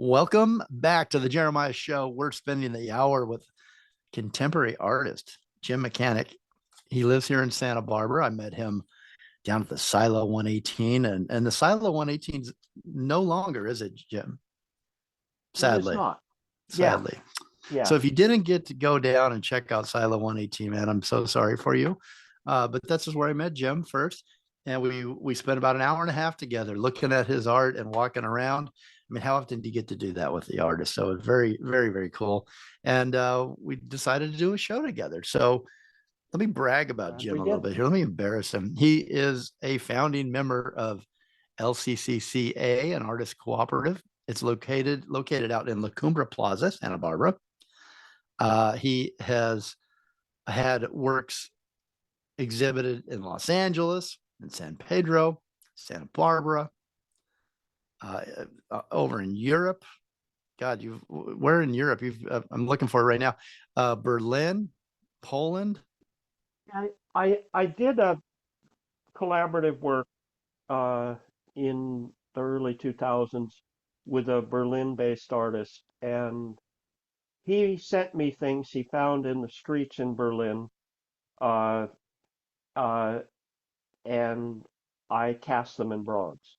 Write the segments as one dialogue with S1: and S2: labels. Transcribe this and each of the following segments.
S1: Welcome back to the Jeremiah Show. We're spending the hour with contemporary artist Jim McAninch. He lives here in Santa Barbara. I met him down at the Silo 118, and the Silo 118 is no longer, is it, Jim?
S2: It is
S1: Sadly,
S2: not. Yeah,
S1: sadly.
S2: yeah.
S1: So if you didn't get to go down and check out Silo 118, man, I'm so sorry for you. But that's just where I met Jim first. And we spent about an hour and a half together looking at his art and walking around. I mean, how often do you get to do that with the artist? So it's very, very, very cool. And we decided to do a show together. So let me brag about
S2: Glad
S1: Jim
S2: we
S1: a little
S2: did.
S1: bit here. Let me embarrass him. He is a founding member of LCCCA, an artist cooperative. It's located out in La Cumbre Plaza, Santa Barbara. He has had works exhibited in Los Angeles, in San Pedro, Santa Barbara, over in Europe. God, where in Europe? I'm looking for it right now. Berlin, Poland.
S2: I did a collaborative work uh, in the early 2000s with a Berlin-based artist, and he sent me things he found in the streets in Berlin, uh, uh, and I cast them in bronze.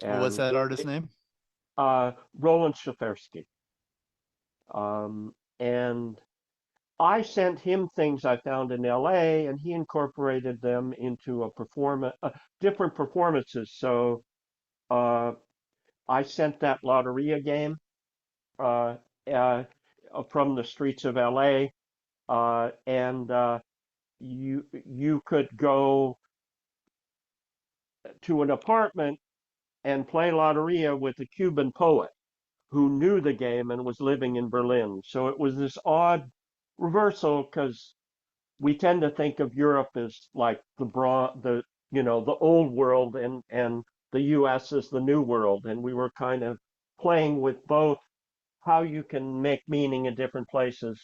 S1: What's
S2: And
S1: that artist name?
S2: Roland Schefferski. And I sent him things I found in LA, and he incorporated them into different performances. So uh, I sent that Lotería game uh, uh, from the streets of LA, and you could go to an apartment and play Lotería with a Cuban poet who knew the game and was living in Berlin. So it was this odd reversal because we tend to think of Europe as like the old world and the US as the new world, and we were kind of playing with both how you can make meaning in different places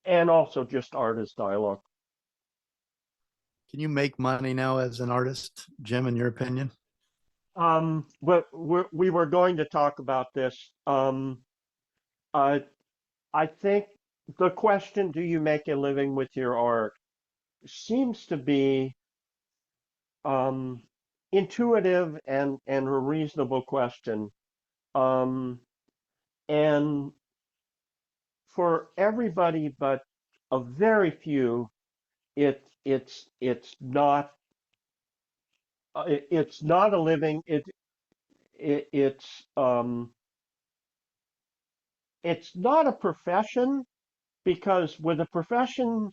S2: and also just art as dialogue.
S1: Can you make money now as an artist, Jim, in your opinion?
S2: But we were going to talk about this. Uh, I think the question, do you make a living with your art, seems to be um, intuitive and a reasonable question. Um, and for everybody but a very few, it's not it's not a living. It it's not a profession because with a profession,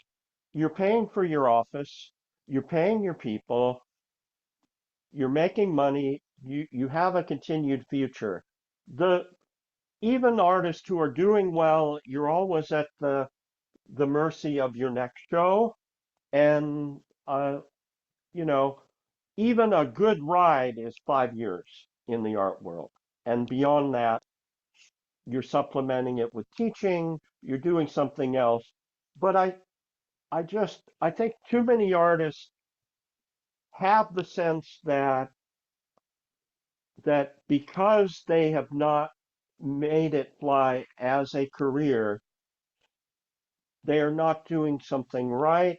S2: you're paying for your office, you're paying your people, you're making money, you have a continued future. The Even artists who are doing well, you're always at the mercy of your next show. And you know, even a good ride is 5 years in the art world. And beyond that, you're supplementing it with teaching, you're doing something else. But I think too many artists have the sense that because they have not made it fly as a career, they are not doing something right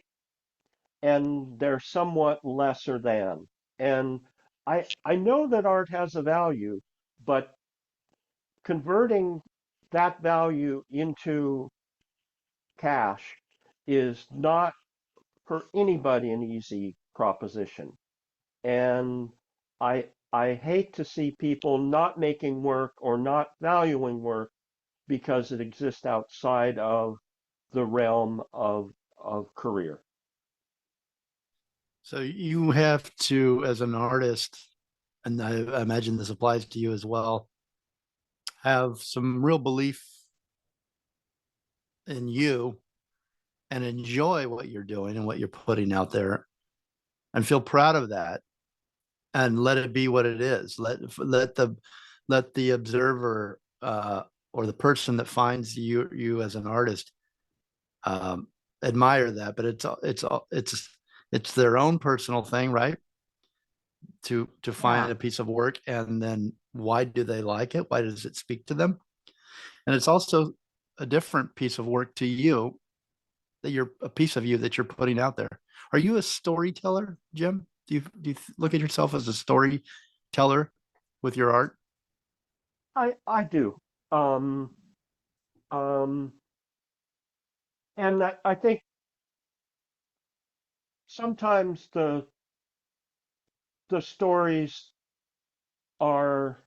S2: and they're somewhat lesser than. And I know that art has a value, but converting that value into cash is not for anybody an easy proposition. And I hate to see people not making work or not valuing work because it exists outside of the realm of career.
S1: So you have to, as an artist, and I imagine this applies to you as well, have some real belief in you and enjoy what you're doing and what you're putting out there and feel proud of that and let it be what it is. Let the observer or the person that finds you as an artist um, admire that. But it's their own personal thing, right? to find a piece of work, and then why do they like it? Why does it speak to them? And it's also a different piece of work to you, that you're a piece of you that you're putting out there. Are you a storyteller, Jim? Do you look at yourself as a storyteller with your art?
S2: I do. Um, um, and I think sometimes the stories are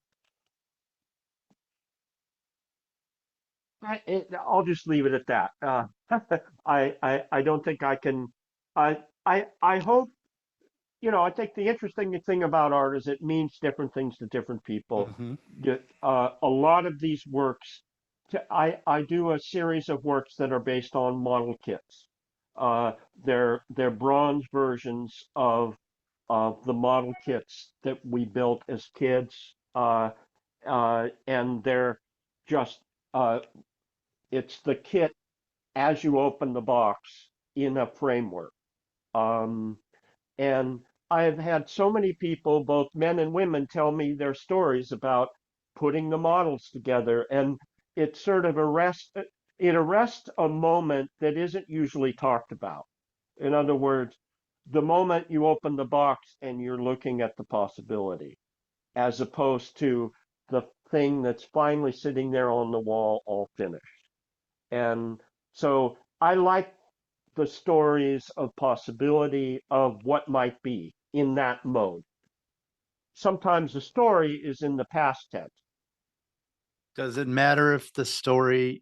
S2: I'll just leave it at that. I don't think I can. I hope, I think the interesting thing about art is it means different things to different people.
S1: Mm-hmm.
S2: A lot of these works, I do a series of works that are based on model kits. They're bronze versions of the model kits that we built as kids, and they're just it's the kit as you open the box in a framework. Um, and I have had so many people, both men and women, tell me their stories about putting the models together, and it sort of arrests a moment that isn't usually talked about. In other words, the moment you open the box and you're looking at the possibility, as opposed to the thing that's finally sitting there on the wall, all finished. And so I like the stories of possibility of what might be in that mode. Sometimes the story is in the past tense.
S1: Does it matter if the story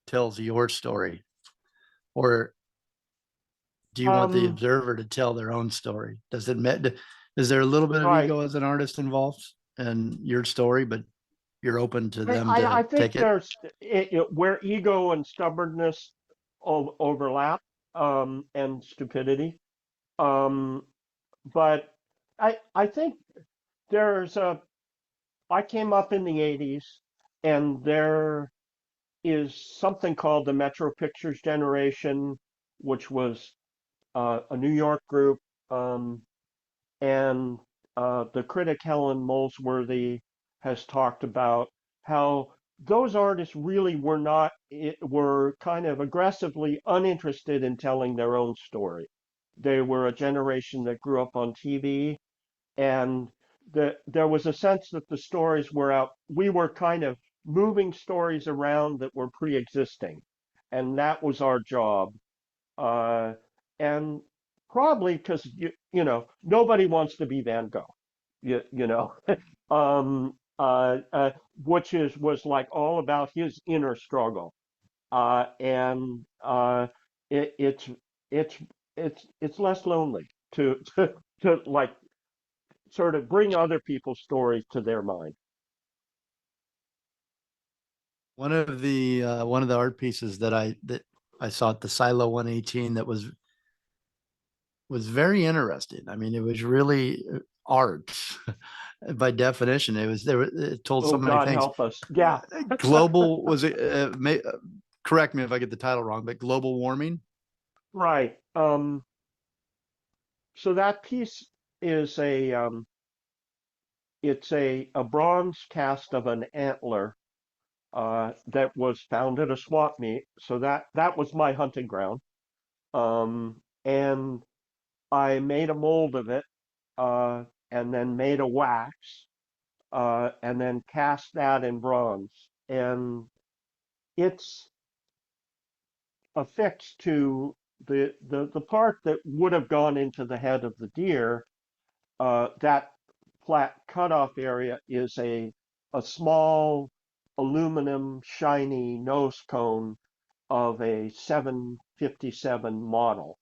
S1: tells your story, or do you want the
S2: Um,
S1: observer to tell their own story? Does it matter? Is there a little bit of
S2: right.
S1: ego as an artist involved in your story, but you're open to them
S2: I
S1: to
S2: think
S1: take it?
S2: where ego and stubbornness overlap, and stupidity. Um, but I think there's a, I came up in the 80s, and there is something called the Metro Pictures Generation, which was a New York group, um, and the critic Helen Molesworthy has talked about how those artists really were kind of aggressively uninterested in telling their own story. They were a generation that grew up on TV, and there was a sense that the stories were out. We were kind of moving stories around that were pre-existing, and that was our job. Uh, and probably because nobody wants to be Van Gogh, you know, um, which was like all about his inner struggle, and it, it's it's less lonely to like sort of bring other people's stories to their mind.
S1: One of the art pieces that I saw at the Silo 118 that was very interesting. I mean, it was really art by definition. It told
S2: Oh,
S1: so many
S2: God
S1: things.
S2: help us. Yeah,
S1: Global was it? Correct me if I get the title wrong, but global warming.
S2: right. So that piece is it's a bronze cast of an antler that was found at a swap meet. So that was my hunting ground. And I made a mold of it, and then made a wax, and then cast that in bronze. And it's affixed to the part that would have gone into the head of the deer. That flat cutoff area is a small aluminum shiny nose cone of a 757 model.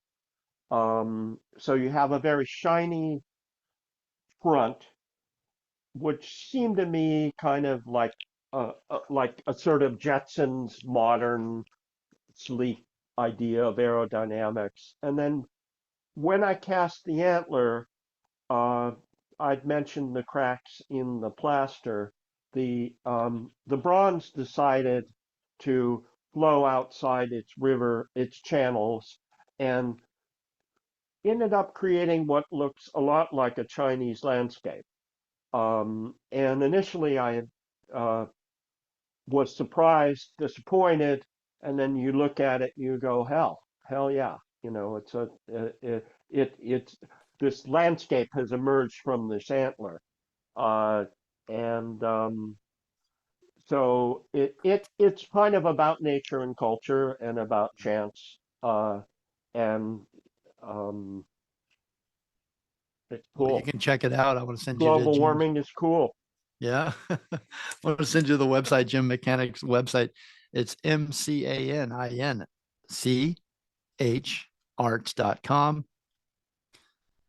S2: So you have a very shiny front, which seemed to me kind of like a sort of Jetsons modern sleek idea of aerodynamics. And then when I cast the antler, uh, I'd mentioned the cracks in the plaster. The bronze decided to flow outside its channels, and ended up creating what looks a lot like a Chinese landscape. And initially I was surprised, disappointed, and then you look at it, and you go, hell yeah, it's this landscape has emerged from this antler, uh, and so it's kind of about nature and culture and about chance, and um, it's
S1: Well, you
S2: cool.
S1: can check it out. I want to send you to
S2: Global
S1: Jim.
S2: warming is cool.
S1: Yeah. I want to send you the website, Jim McAninch's website. It's McAninch.arts.com.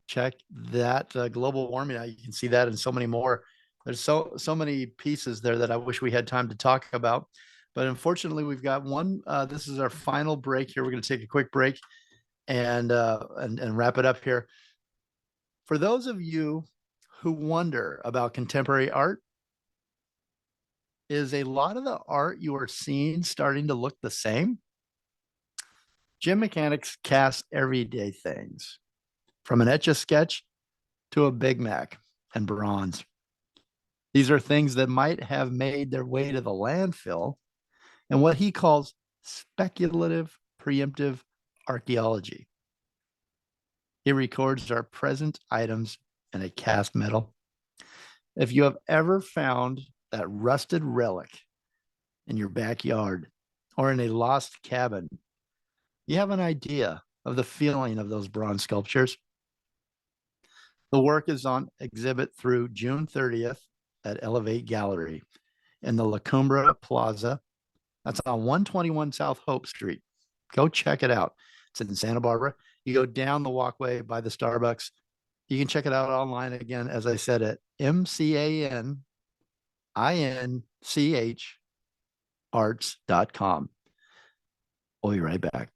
S1: Check that global warming out. You can see that and so many more. There's so many pieces there that I wish we had time to talk about. But unfortunately, we've got one. This is our final break here. We're going to take a quick break and wrap it up here. For those of you who wonder about contemporary art, is a lot of the art you are seeing starting to look the same? Jim McAninch casts everyday things, from an etch-a-sketch to a Big Mac and bronze. These are things that might have made their way to the landfill and what he calls speculative preemptive archaeology. He records our present items in a cast metal. If you have ever found that rusted relic in your backyard or in a lost cabin, you have an idea of the feeling of those bronze sculptures. The work is on exhibit through June 30th at Elevate Gallery in the La Cumbre Plaza. That's on 121 South Hope Street. Go check it out. It's in Santa Barbara. You go down the walkway by the Starbucks. You can check it out online again, as I said, at McAninch arts.com. We'll be right back.